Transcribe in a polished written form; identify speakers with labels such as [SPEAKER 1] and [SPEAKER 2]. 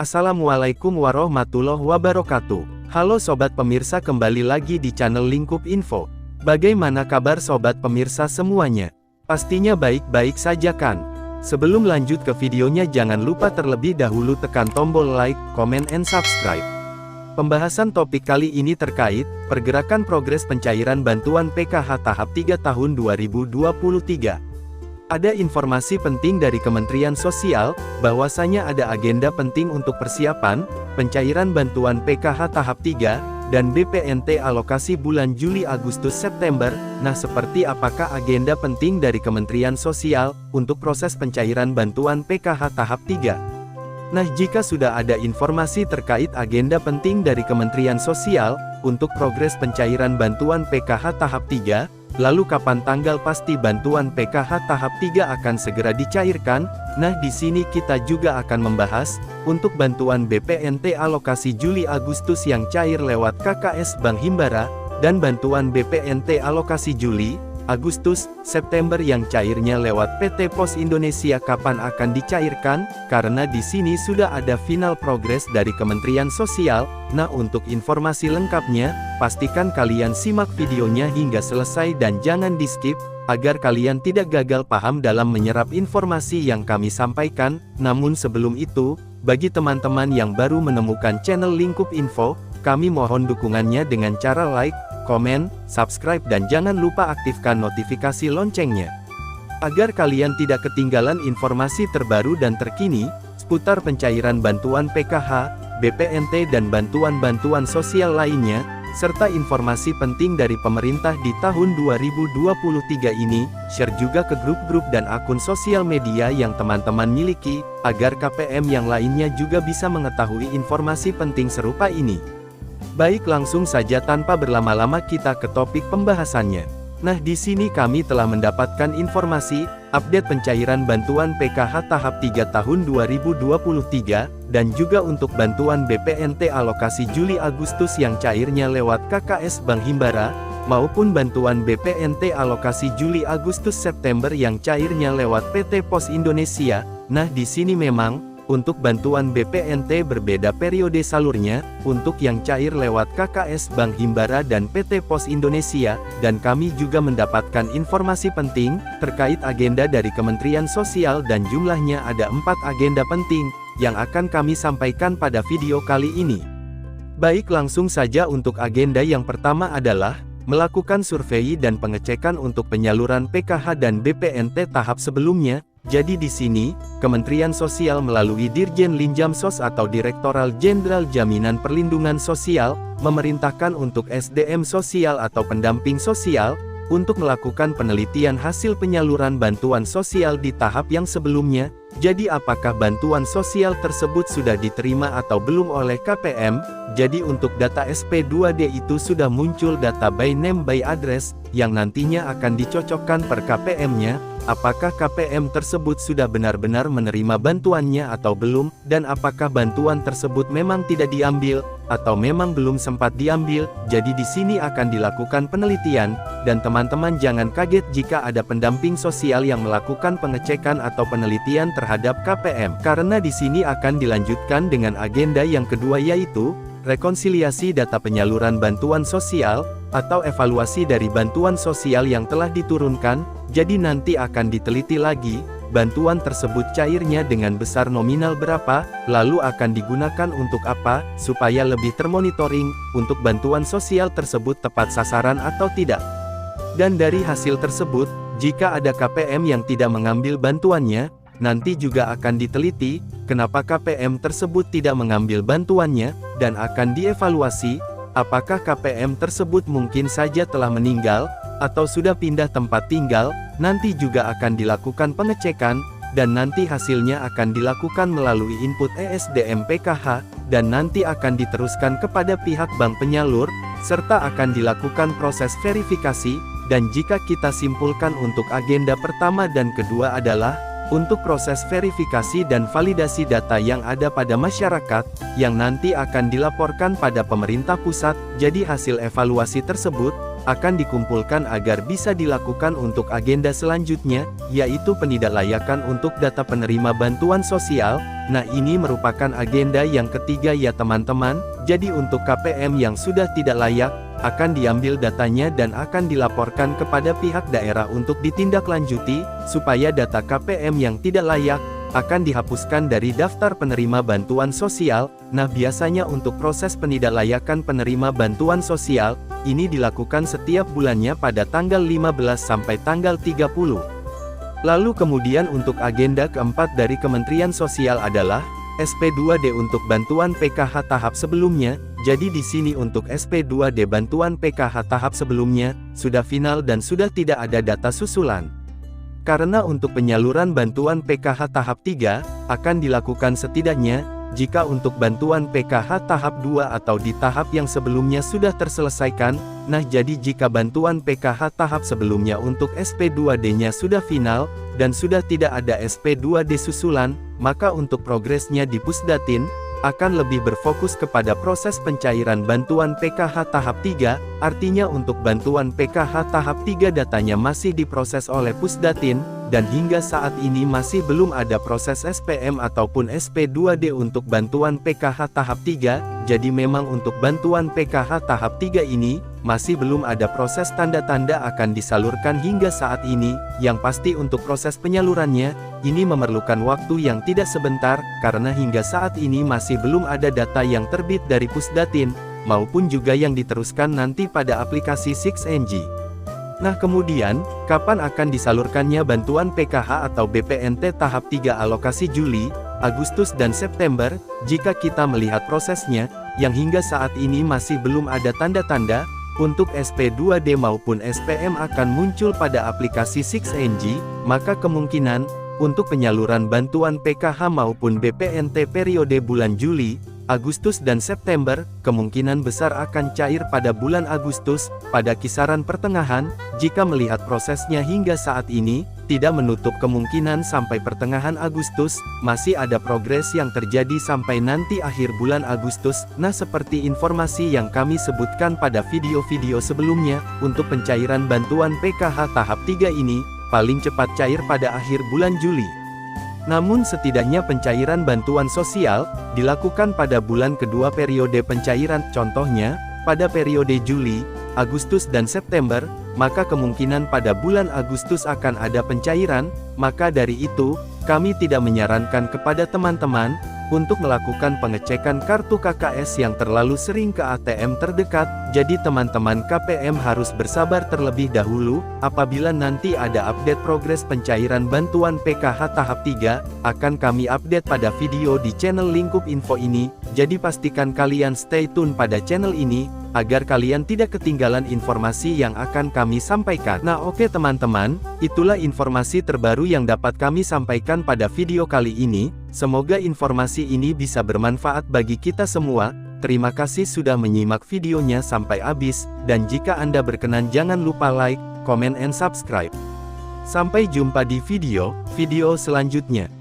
[SPEAKER 1] Assalamualaikum warahmatullahi wabarakatuh. Halo sobat pemirsa, kembali lagi di channel Lingkup Info. Bagaimana kabar sobat pemirsa semuanya? Pastinya baik-baik saja kan? Sebelum lanjut ke videonya, jangan lupa terlebih dahulu tekan tombol like, comment, and subscribe. Pembahasan topik kali ini terkait pergerakan progres pencairan bantuan PKH tahap 3 tahun 2023. Ada informasi penting dari Kementerian Sosial, bahwasanya ada agenda penting untuk persiapan pencairan bantuan PKH tahap 3 dan BPNT alokasi bulan Juli, Agustus, September. Nah, seperti apakah agenda penting dari Kementerian Sosial untuk proses pencairan bantuan PKH tahap 3? Nah, jika sudah ada informasi terkait agenda penting dari Kementerian Sosial untuk progres pencairan bantuan PKH tahap 3, lalu kapan tanggal pasti bantuan PKH tahap 3 akan segera dicairkan? Nah, di sini kita juga akan membahas untuk bantuan BPNT alokasi Juli Agustus yang cair lewat KKS Bank Himbara, dan bantuan BPNT alokasi Juli, Agustus, September yang cairnya lewat PT Pos Indonesia kapan akan dicairkan, karena di sini sudah ada final progres dari Kementerian Sosial. Nah, untuk informasi lengkapnya, pastikan kalian simak videonya hingga selesai dan jangan di-skip, agar kalian tidak gagal paham dalam menyerap informasi yang kami sampaikan. Namun sebelum itu, bagi teman-teman yang baru menemukan channel Lingkup Info, kami mohon dukungannya dengan cara like, komen, subscribe, dan jangan lupa aktifkan notifikasi loncengnya, agar kalian tidak ketinggalan informasi terbaru dan terkini seputar pencairan bantuan PKH, BPNT, dan bantuan-bantuan sosial lainnya, serta informasi penting dari pemerintah di tahun 2023 ini. Share juga ke grup-grup dan akun sosial media yang teman-teman miliki, agar KPM yang lainnya juga bisa mengetahui informasi penting serupa ini. Baik, langsung saja tanpa berlama-lama kita ke topik pembahasannya. Nah, di sini kami telah mendapatkan informasi update pencairan bantuan PKH tahap 3 tahun 2023 dan juga untuk bantuan BPNT alokasi Juli Agustus yang cairnya lewat KKS Bank Himbara, maupun bantuan BPNT alokasi Juli Agustus September yang cairnya lewat PT Pos Indonesia. Nah, di sini memang untuk bantuan BPNT berbeda periode salurnya, untuk yang cair lewat KKS Bank Himbara dan PT Pos Indonesia, dan kami juga mendapatkan informasi penting terkait agenda dari Kementerian Sosial dan jumlahnya ada 4 agenda penting yang akan kami sampaikan pada video kali ini. Baik, langsung saja untuk agenda yang pertama adalah melakukan survei dan pengecekan untuk penyaluran PKH dan BPNT tahap sebelumnya. Jadi di sini, Kementerian Sosial melalui Dirjen Linjamsos atau Direktoral Jenderal Jaminan Perlindungan Sosial, memerintahkan untuk SDM Sosial atau pendamping sosial, untuk melakukan penelitian hasil penyaluran bantuan sosial di tahap yang sebelumnya. Jadi apakah bantuan sosial tersebut sudah diterima atau belum oleh KPM? Jadi untuk data SP2D itu sudah muncul data by name by address, yang nantinya akan dicocokkan per KPM-nya. Apakah KPM tersebut sudah benar-benar menerima bantuannya atau belum, dan apakah bantuan tersebut memang tidak diambil, atau memang belum sempat diambil. Jadi di sini akan dilakukan penelitian, dan teman-teman jangan kaget jika ada pendamping sosial yang melakukan pengecekan atau penelitian terhadap KPM, karena di sini akan dilanjutkan dengan agenda yang kedua, yaitu rekonsiliasi data penyaluran bantuan sosial, atau evaluasi dari bantuan sosial yang telah diturunkan. Jadi nanti akan diteliti lagi, bantuan tersebut cairnya dengan besar nominal berapa, lalu akan digunakan untuk apa, supaya lebih termonitoring, untuk bantuan sosial tersebut tepat sasaran atau tidak. Dan dari hasil tersebut, jika ada KPM yang tidak mengambil bantuannya, nanti juga akan diteliti, kenapa KPM tersebut tidak mengambil bantuannya, dan akan dievaluasi, apakah KPM tersebut mungkin saja telah meninggal, atau sudah pindah tempat tinggal. Nanti juga akan dilakukan pengecekan, dan nanti hasilnya akan dilakukan melalui input ESDM PKH, dan nanti akan diteruskan kepada pihak bank penyalur, serta akan dilakukan proses verifikasi. Dan jika kita simpulkan untuk agenda pertama dan kedua adalah untuk proses verifikasi dan validasi data yang ada pada masyarakat, yang nanti akan dilaporkan pada pemerintah pusat. Jadi hasil evaluasi tersebut akan dikumpulkan agar bisa dilakukan untuk agenda selanjutnya, yaitu penindaklanjutan untuk data penerima bantuan sosial. Nah, ini merupakan agenda yang ketiga ya teman-teman. Jadi untuk KPM yang sudah tidak layak, akan diambil datanya dan akan dilaporkan kepada pihak daerah untuk ditindaklanjuti, supaya data KPM yang tidak layak akan dihapuskan dari daftar penerima bantuan sosial. Nah, biasanya untuk proses penindaklanjutan penerima bantuan sosial, ini dilakukan setiap bulannya pada tanggal 15 sampai tanggal 30. Lalu kemudian untuk agenda keempat dari Kementerian Sosial adalah SP2D untuk bantuan PKH tahap sebelumnya. Jadi di sini untuk SP2D bantuan PKH tahap sebelumnya sudah final dan sudah tidak ada data susulan. Karena untuk penyaluran bantuan PKH tahap 3 akan dilakukan setidaknya jika untuk bantuan PKH tahap 2 atau di tahap yang sebelumnya sudah terselesaikan. Nah, jadi jika bantuan PKH tahap sebelumnya untuk SP2D-nya sudah final dan sudah tidak ada SP2D susulan, maka untuk progresnya di Pusdatin akan lebih berfokus kepada proses pencairan bantuan PKH tahap 3, artinya untuk bantuan PKH tahap 3 datanya masih diproses oleh Pusdatin, dan hingga saat ini masih belum ada proses SPM ataupun SP2D untuk bantuan PKH tahap 3, jadi memang untuk bantuan PKH tahap 3 ini, masih belum ada proses tanda-tanda akan disalurkan hingga saat ini. Yang pasti untuk proses penyalurannya, ini memerlukan waktu yang tidak sebentar, karena hingga saat ini masih belum ada data yang terbit dari Pusdatin, maupun juga yang diteruskan nanti pada aplikasi 6NG. Nah kemudian, kapan akan disalurkannya bantuan PKH atau BPNT tahap 3 alokasi Juli, Agustus dan September? Jika kita melihat prosesnya, yang hingga saat ini masih belum ada tanda-tanda, untuk SP2D maupun SPM akan muncul pada aplikasi 6NG, maka kemungkinan, untuk penyaluran bantuan PKH maupun BPNT periode bulan Juli, Agustus dan September, kemungkinan besar akan cair pada bulan Agustus, pada kisaran pertengahan. Jika melihat prosesnya hingga saat ini, tidak menutup kemungkinan sampai pertengahan Agustus, masih ada progres yang terjadi sampai nanti akhir bulan Agustus. Nah, seperti informasi yang kami sebutkan pada video-video sebelumnya, untuk pencairan bantuan PKH tahap 3 ini, paling cepat cair pada akhir bulan Juli. Namun setidaknya pencairan bantuan sosial dilakukan pada bulan kedua periode pencairan, contohnya pada periode Juli, Agustus dan September, maka kemungkinan pada bulan Agustus akan ada pencairan. Maka dari itu, kami tidak menyarankan kepada teman-teman untuk melakukan pengecekan kartu KKS yang terlalu sering ke ATM terdekat. Jadi teman-teman KPM harus bersabar terlebih dahulu. Apabila nanti ada update progres pencairan bantuan PKH tahap 3, akan kami update pada video di channel Lingkup Info ini. Jadi pastikan kalian stay tune pada channel ini, agar kalian tidak ketinggalan informasi yang akan kami sampaikan. Nah oke teman-teman, itulah informasi terbaru yang dapat kami sampaikan pada video kali ini. Semoga informasi ini bisa bermanfaat bagi kita semua. Terima kasih sudah menyimak videonya sampai habis, dan jika Anda berkenan jangan lupa like, comment and subscribe. Sampai jumpa di video selanjutnya.